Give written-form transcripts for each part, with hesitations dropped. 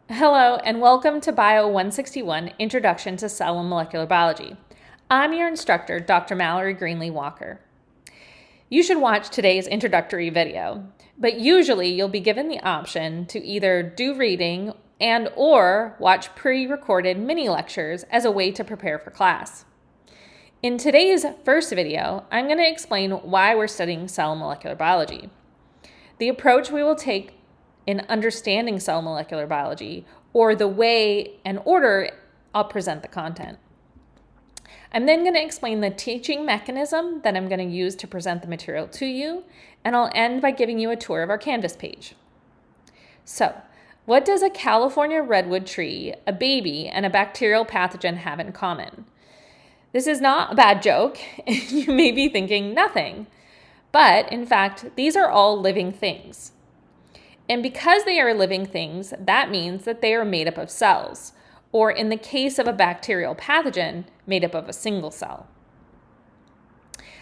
Hello, and welcome to Bio 161 Introduction to Cell and Molecular Biology. I'm your instructor, Dr. Mallory Greenlee Walker. You should watch today's introductory video, but usually you'll be given the option to either do reading and/or watch pre-recorded mini lectures as a way to prepare for class. In today's first video, I'm going to explain why we're studying cell and molecular biology, the approach we will take in understanding cell molecular biology, or the way and order I'll present the content. I'm then going to explain the teaching mechanism that I'm going to use to present the material to you, and I'll end by giving you a tour of our Canvas page. So, what does a California redwood tree, a baby, and a bacterial pathogen have in common? This is not a bad joke. You may be thinking nothing. But, in fact, these are all living things. And because they are living things, that means that they are made up of cells, or in the case of a bacterial pathogen, made up of a single cell.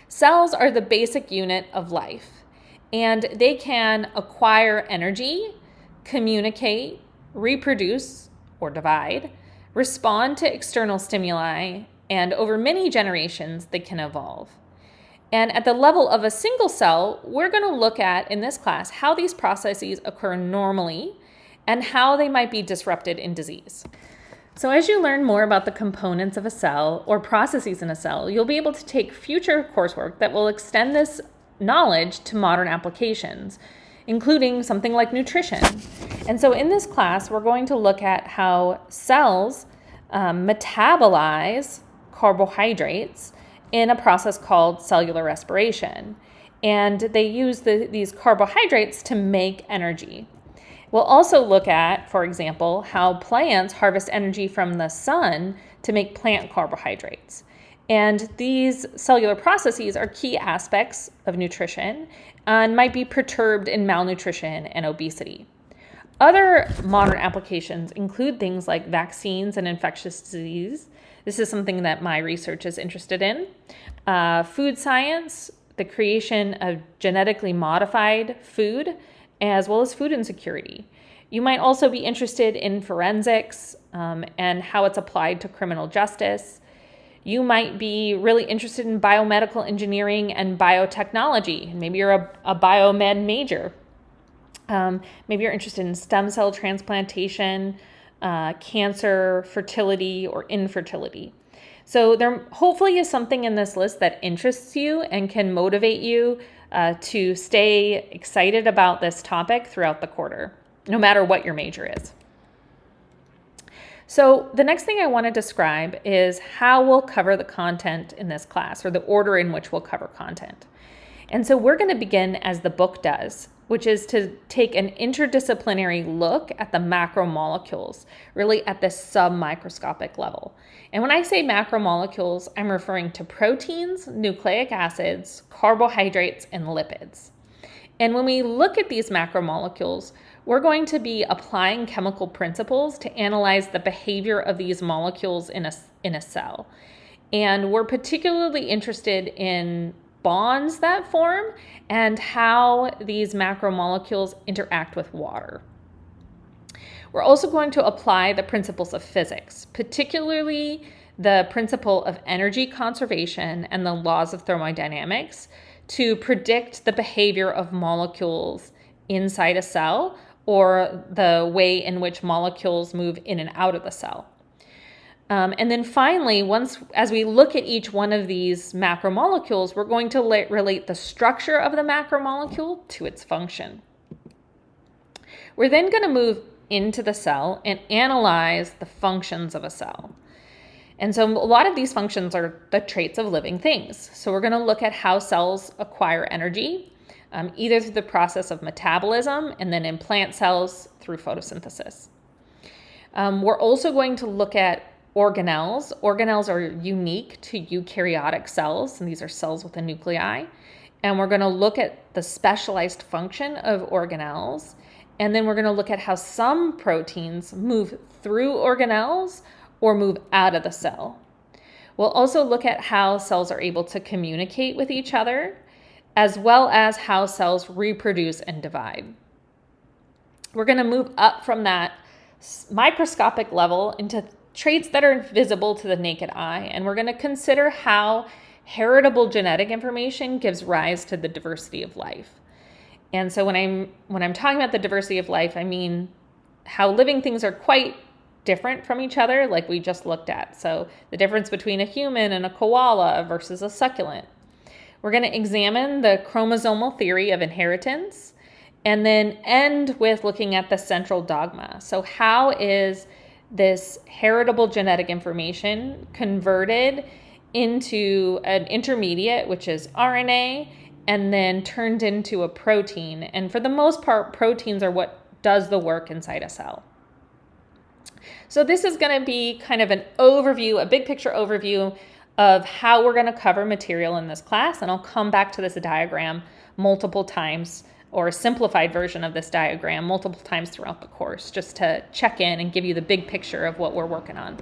Cells are the basic unit of life, and they can acquire energy, communicate, reproduce or divide, respond to external stimuli, and over many generations, they can evolve. And at the level of a single cell, we're going to look at, in this class, how these processes occur normally and how they might be disrupted in disease. So as you learn more about the components of a cell or processes in a cell, you'll be able to take future coursework that will extend this knowledge to modern applications, including something like nutrition. And so in this class, we're going to look at how cells metabolize carbohydrates in a process called cellular respiration. And they use these carbohydrates to make energy. We'll also look at, for example, how plants harvest energy from the sun to make plant carbohydrates. And these cellular processes are key aspects of nutrition and might be perturbed in malnutrition and obesity. Other modern applications include things like vaccines and infectious disease. This is something that my research is interested in. Food science, the creation of genetically modified food, as well as food insecurity. You might also be interested in forensics and how it's applied to criminal justice. You might be really interested in biomedical engineering and biotechnology. Maybe you're a biomed major. Maybe you're interested in stem cell transplantation, cancer, fertility, or infertility. So there hopefully is something in this list that interests you and can motivate you to stay excited about this topic throughout the quarter, no matter what your major is. So the next thing I want to describe is how we'll cover the content in this class, or the order in which we'll cover content. And so we're going to begin as the book does, which is to take an interdisciplinary look at the macromolecules, really at the submicroscopic level. And when I say macromolecules, I'm referring to proteins, nucleic acids, carbohydrates, and lipids. And when we look at these macromolecules, we're going to be applying chemical principles to analyze the behavior of these molecules in a cell. And we're particularly interested in bonds that form and how these macromolecules interact with water. We're also going to apply the principles of physics, particularly the principle of energy conservation and the laws of thermodynamics, to predict the behavior of molecules inside a cell, or the way in which molecules move in and out of the cell. And then finally, as we look at each one of these macromolecules, we're going to relate the structure of the macromolecule to its function. We're then going to move into the cell and analyze the functions of a cell. And so a lot of these functions are the traits of living things. So we're going to look at how cells acquire energy, either through the process of metabolism and then in plant cells through photosynthesis. We're also going to look at organelles. Organelles are unique to eukaryotic cells, and these are cells with a nuclei. And we're going to look at the specialized function of organelles. And then we're going to look at how some proteins move through organelles or move out of the cell. We'll also look at how cells are able to communicate with each other, as well as how cells reproduce and divide. We're going to move up from that microscopic level into traits that are visible to the naked eye. And we're going to consider how heritable genetic information gives rise to the diversity of life. And so when I'm talking about the diversity of life, I mean how living things are quite different from each other, like we just looked at. So the difference between a human and a koala versus a succulent. We're going to examine the chromosomal theory of inheritance and then end with looking at the central dogma. So how is this heritable genetic information converted into an intermediate, which is RNA, and then turned into a protein? And for the most part, proteins are what does the work inside a cell. So this is going to be kind of an overview, a big picture overview of how we're going to cover material in this class. And I'll come back to this diagram multiple times, or a simplified version of this diagram multiple times throughout the course, just to check in and give you the big picture of what we're working on.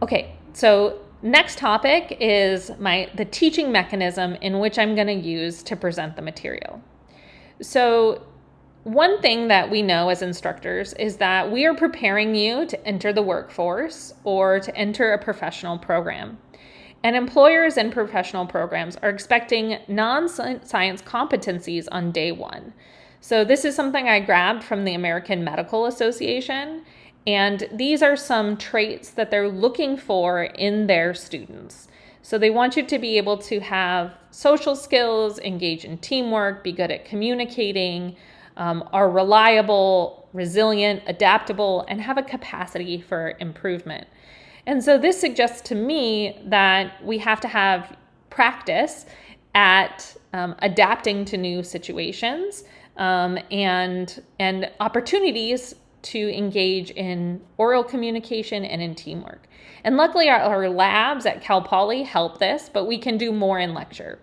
Okay, so next topic is the teaching mechanism in which I'm going to use to present the material. So one thing that we know as instructors is that we are preparing you to enter the workforce or to enter a professional program. And employers and professional programs are expecting non-science competencies on day one. So this is something I grabbed from the American Medical Association, and these are some traits that they're looking for in their students. So they want you to be able to have social skills, engage in teamwork, be good at communicating, are reliable, resilient, adaptable, and have a capacity for improvement. And so this suggests to me that we have to have practice at adapting to new situations and opportunities to engage in oral communication and in teamwork. And luckily our labs at Cal Poly help this, but we can do more in lecture.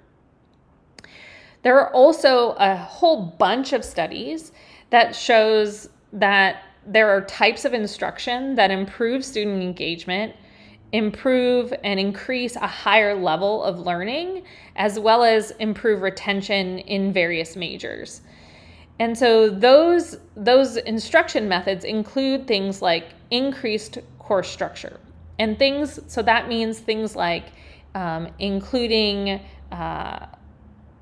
There are also a whole bunch of studies that shows that there are types of instruction that improve student engagement, improve and increase a higher level of learning, as well as improve retention in various majors. And so those instruction methods include things like increased course structure and things. So that means things like including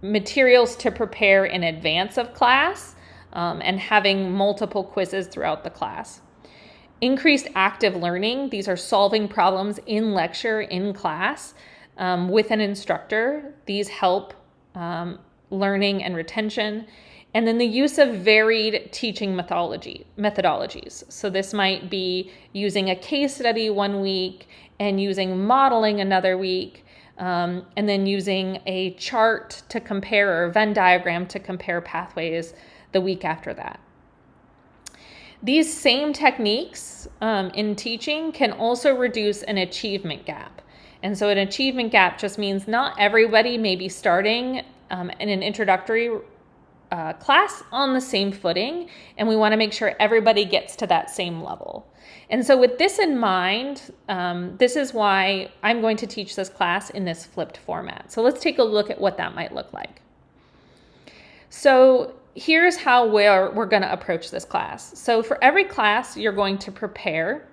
materials to prepare in advance of class and having multiple quizzes throughout the class. Increased active learning. These are solving problems in lecture, in class, with an instructor. These help learning and retention. And then the use of varied teaching methodologies. So this might be using a case study one week and using modeling another week, and then using a chart to compare, or a Venn diagram to compare pathways the week after that. These same techniques in teaching can also reduce an achievement gap. And so an achievement gap just means not everybody may be starting in an introductory class on the same footing, and we want to make sure everybody gets to that same level. And so with this in mind, this is why I'm going to teach this class in this flipped format. So let's take a look at what that might look like. So here's how we're going to approach this class. So for every class, you're going to prepare.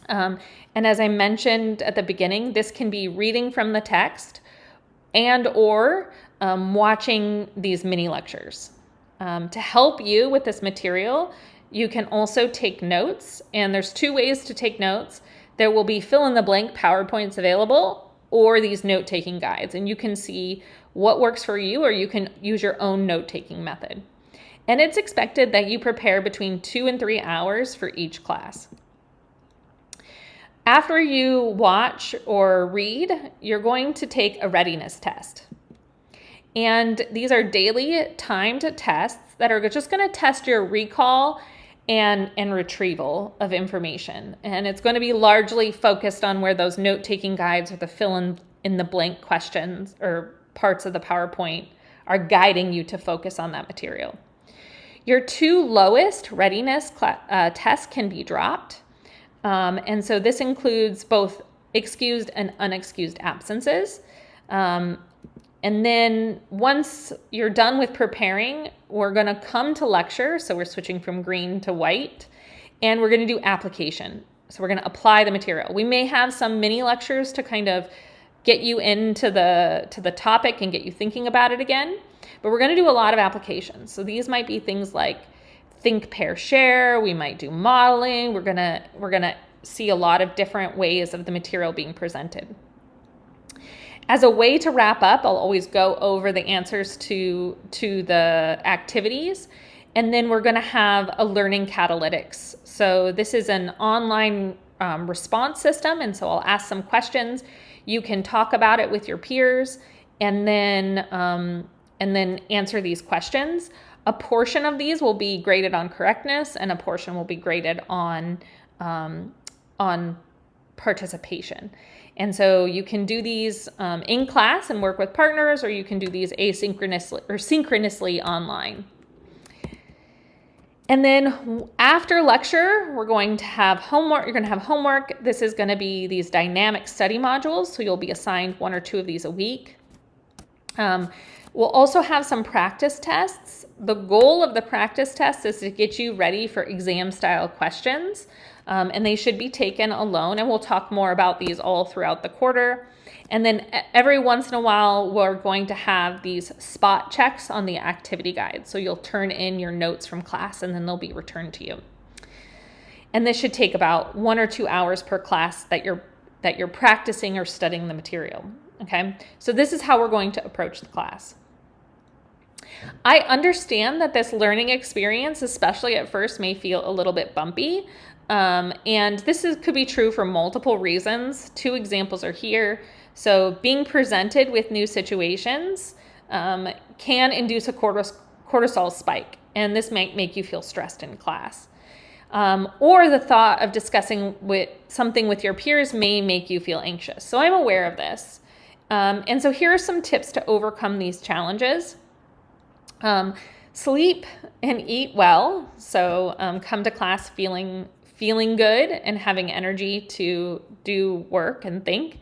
And as I mentioned at the beginning, this can be reading from the text and or watching these mini lectures. To help you with this material, you can also take notes, and there's two ways to take notes. There will be fill-in-the-blank PowerPoints available, or these note-taking guides, and you can see what works for you, or you can use your own note-taking method. And it's expected that you prepare between 2 and 3 hours for each class. After you watch or read, you're going to take a readiness test. And these are daily timed tests that are just going to test your recall and retrieval of information. And it's going to be largely focused on where those note-taking guides or the fill-in-the-blank questions or parts of the PowerPoint are guiding you to focus on that material. Your 2 lowest readiness tests can be dropped. And so this includes both excused and unexcused absences. And then once you're done with preparing, we're going to come to lecture. So we're switching from green to white. And we're going to do application. So we're going to apply the material. We may have some mini lectures to kind of get you into the topic and get you thinking about it again. But we're going to do a lot of applications. So these might be things like think, pair, share. We might do modeling. We're gonna see a lot of different ways of the material being presented. As a way to wrap up, I'll always go over the answers to the activities, and then we're going to have a learning catalytics. So this is an online response system, and so I'll ask some questions. You can talk about it with your peers, and then answer these questions. A portion of these will be graded on correctness, and a portion will be graded on participation. And so you can do these in class and work with partners, or you can do these asynchronously or synchronously online. And then after lecture, we're going to have homework. You're going to have homework. This is going to be these dynamic study modules. So you'll be assigned 1 or 2 of these a week. We'll also have some practice tests. The goal of the practice test is to get you ready for exam style questions. And they should be taken alone. And we'll talk more about these all throughout the quarter. And then every once in a while, we're going to have these spot checks on the activity guide. So you'll turn in your notes from class and then they'll be returned to you. And this should take about 1 or 2 hours per class that you're practicing or studying the material. Okay, so this is how we're going to approach the class. I understand that this learning experience, especially at first, may feel a little bit bumpy. And this could be true for multiple reasons. 2 examples are here. So being presented with new situations can induce a cortisol spike, and this might make you feel stressed in class. Or the thought of discussing something with your peers may make you feel anxious. So I'm aware of this. And so here are some tips to overcome these challenges. Sleep and eat well. So come to class feeling good and having energy to do work and think.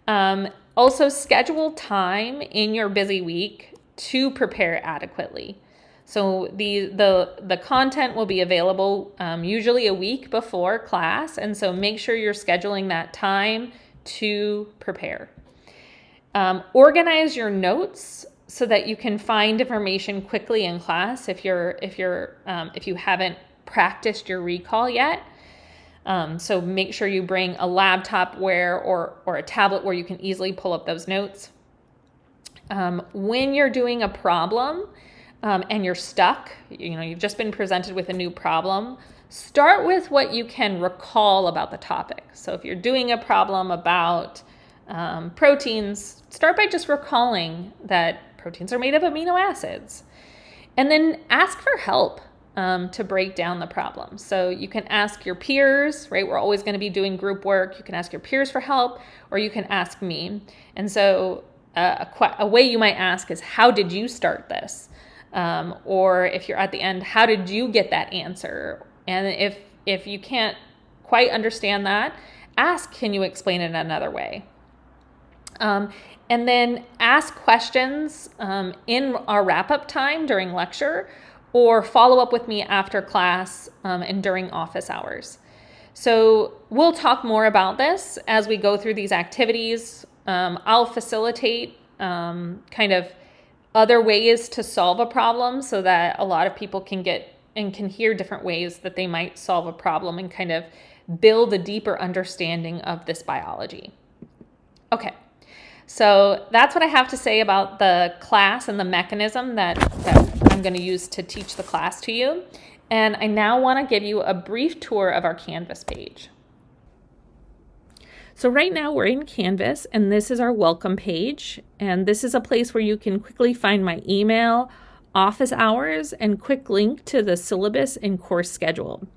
Also schedule time in your busy week to prepare adequately. So the content will be available usually a week before class, and so make sure you're scheduling that time to prepare. Organize your notes so that you can find information quickly in class if you haven't practiced your recall yet. So make sure you bring a laptop or a tablet where you can easily pull up those notes. When you're doing a problem and you're stuck, you've just been presented with a new problem, start with what you can recall about the topic. So if you're doing a problem about proteins, start by just recalling that proteins are made of amino acids. And then ask for help to break down the problem. So you can ask your peers, right? We're always going to be doing group work. You can ask your peers for help, or you can ask me. And so a way you might ask is, how did you start this? Or if you're at the end, how did you get that answer? And if you can't quite understand that, ask, can you explain it another way? And then ask questions in our wrap-up time during lecture, or follow up with me after class and during office hours. So we'll talk more about this as we go through these activities. I'll facilitate kind of other ways to solve a problem so that a lot of people can get and can hear different ways that they might solve a problem and kind of build a deeper understanding of this biology. Okay. So that's what I have to say about the class and the mechanism that I'm going to use to teach the class to you. And I now want to give you a brief tour of our Canvas page. So right now we're in Canvas, and this is our welcome page. And this is a place where you can quickly find my email, office hours, and quick link to the syllabus and course schedule.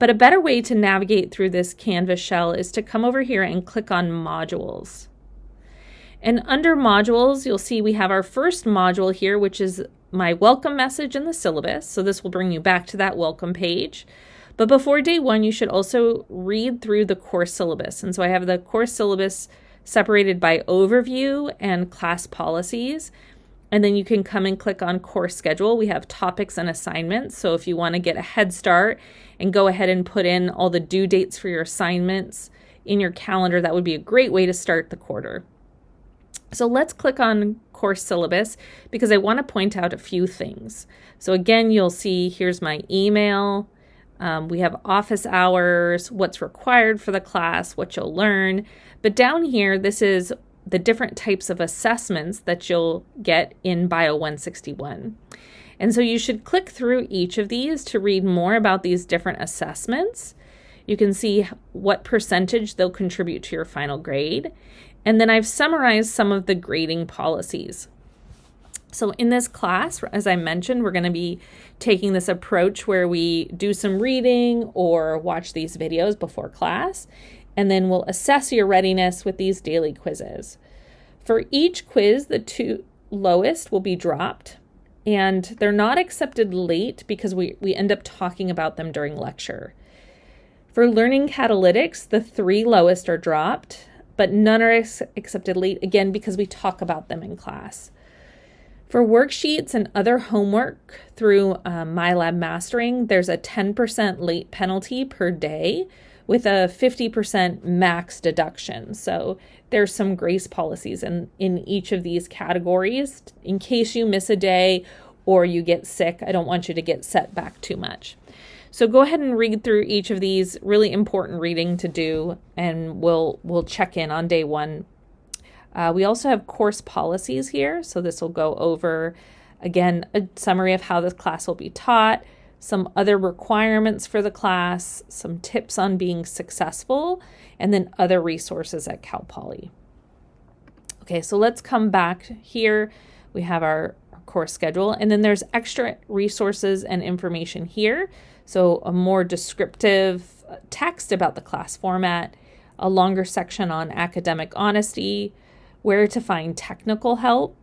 But a better way to navigate through this Canvas shell is to come over here and click on modules. And under modules, you'll see we have our first module here, which is my welcome message in the syllabus. So this will bring you back to that welcome page. But before day 1, you should also read through the course syllabus. And so I have the course syllabus separated by overview and class policies. And then you can come and click on course schedule. We have topics and assignments. So if you want to get a head start and go ahead and put in all the due dates for your assignments in your calendar, that would be a great way to start the quarter. So let's click on course syllabus because I want to point out a few things. So again, you'll see here's my email. We have office hours, what's required for the class, what you'll learn. But down here, this is the different types of assessments that you'll get in Bio 161. And so you should click through each of these to read more about these different assessments. You can see what percentage they'll contribute to your final grade. And then I've summarized some of the grading policies. So in this class, as I mentioned, we're going to be taking this approach where we do some reading or watch these videos before class, and then we'll assess your readiness with these daily quizzes. For each quiz, the 2 lowest will be dropped, and they're not accepted late because we end up talking about them during lecture. For learning catalytics, the 3 lowest are dropped, but none are accepted late, again, because we talk about them in class. For worksheets and other homework through MyLab Mastering, there's a 10% late penalty per day with a 50% max deduction. So there's some grace policies in each of these categories in case you miss a day or you get sick. I don't want you to get set back too much. So go ahead and read through each of these, really important reading to do, and we'll check in on day 1. We also have course policies here. So this will go over, again, a summary of how this class will be taught, some other requirements for the class, some tips on being successful, and then other resources at Cal Poly. Okay, so let's come back here. We have our course schedule, and then there's extra resources and information here. So a more descriptive text about the class format, a longer section on academic honesty, where to find technical help.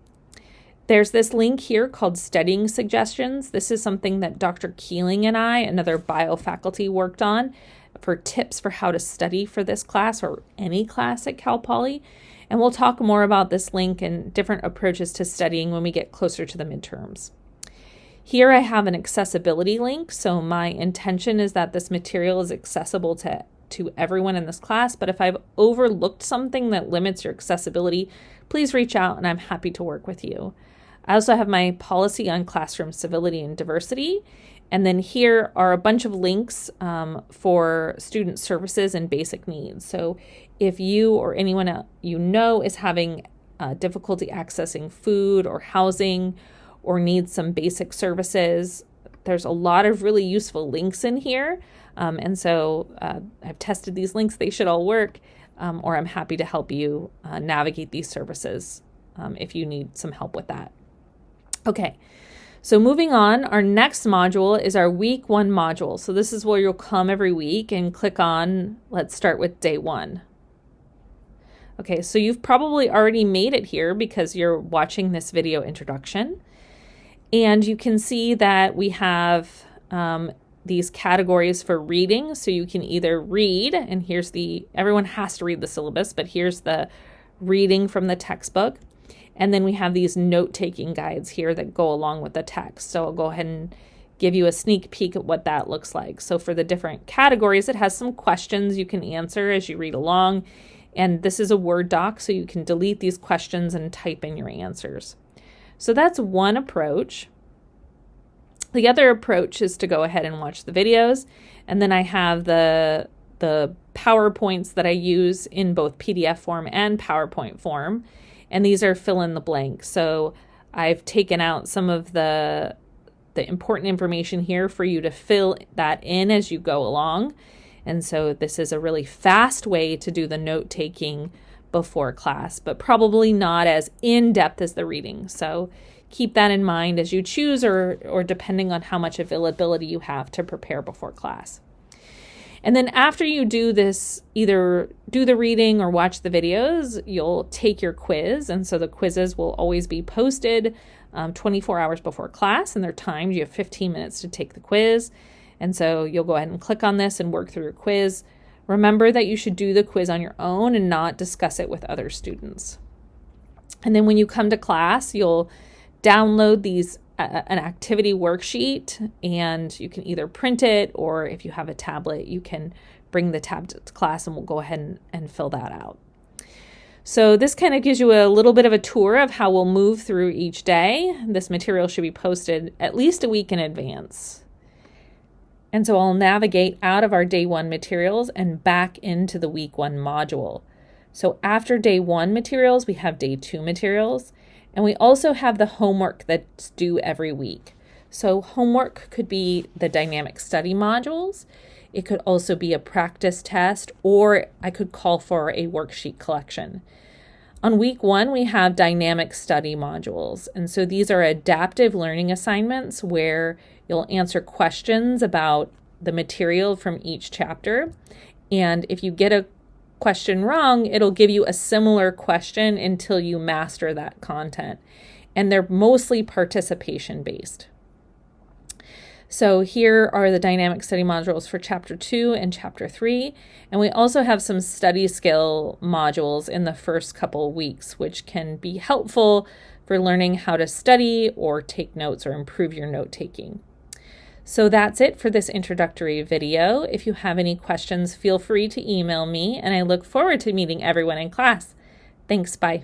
There's this link here called Studying Suggestions. This is something that Dr. Keeling and I, another bio faculty, worked on for tips for how to study for this class or any class at Cal Poly. And we'll talk more about this link and different approaches to studying when we get closer to the midterms. Here I have an accessibility link. So my intention is that this material is accessible to everyone in this class, but if I've overlooked something that limits your accessibility, please reach out and I'm happy to work with you. I also have my policy on classroom civility and diversity. And then here are a bunch of links for student services and basic needs. So if you or anyone you know is having difficulty accessing food or housing or needs some basic services, there's a lot of really useful links in here. And so I've tested these links. They should all work, or I'm happy to help you navigate these services if you need some help with that. Okay, so moving on, our next module is our week 1 module. So this is where you'll come every week and click on, let's start with day 1. Okay, so you've probably already made it here because you're watching this video introduction. And you can see that we have these categories for reading. So you can either read, and here's everyone has to read the syllabus, but here's the reading from the textbook. And then we have these note-taking guides here that go along with the text. So I'll go ahead and give you a sneak peek at what that looks like. So for the different categories, it has some questions you can answer as you read along. And this is a Word doc, so you can delete these questions and type in your answers. So that's one approach. The other approach is to go ahead and watch the videos. And then I have the PowerPoints that I use in both PDF form and PowerPoint form. And these are fill in the blank. So I've taken out some of the important information here for you to fill that in as you go along. And so this is a really fast way to do the note taking before class, but probably not as in-depth as the reading. So keep that in mind as you choose or depending on how much availability you have to prepare before class. And then after you do this, either do the reading or watch the videos, you'll take your quiz. And so the quizzes will always be posted 24 hours before class, and they're timed. You have 15 minutes to take the quiz. And so you'll go ahead and click on this and work through your quiz. Remember that you should do the quiz on your own and not discuss it with other students. And then when you come to class, you'll download an activity worksheet, and you can either print it, or if you have a tablet, you can bring the tablet to class and we'll go ahead and fill that out. So this kind of gives you a little bit of a tour of how we'll move through each day. This material should be posted at least a week in advance. And so I'll navigate out of our day 1 materials and back into the week 1 module. So after day 1 materials, we have day 2 materials, and we also have the homework that's due every week. So homework could be the dynamic study modules. It could also be a practice test, or I could call for a worksheet collection. On week 1, we have dynamic study modules. And so these are adaptive learning assignments where you'll answer questions about the material from each chapter. And if you get a question wrong, it'll give you a similar question until you master that content. And they're mostly participation based. So here are the dynamic study modules for chapter 2 and chapter 3. And we also have some study skill modules in the first couple weeks, which can be helpful for learning how to study or take notes or improve your note taking. So that's it for this introductory video. If you have any questions, feel free to email me, and I look forward to meeting everyone in class. Thanks, bye.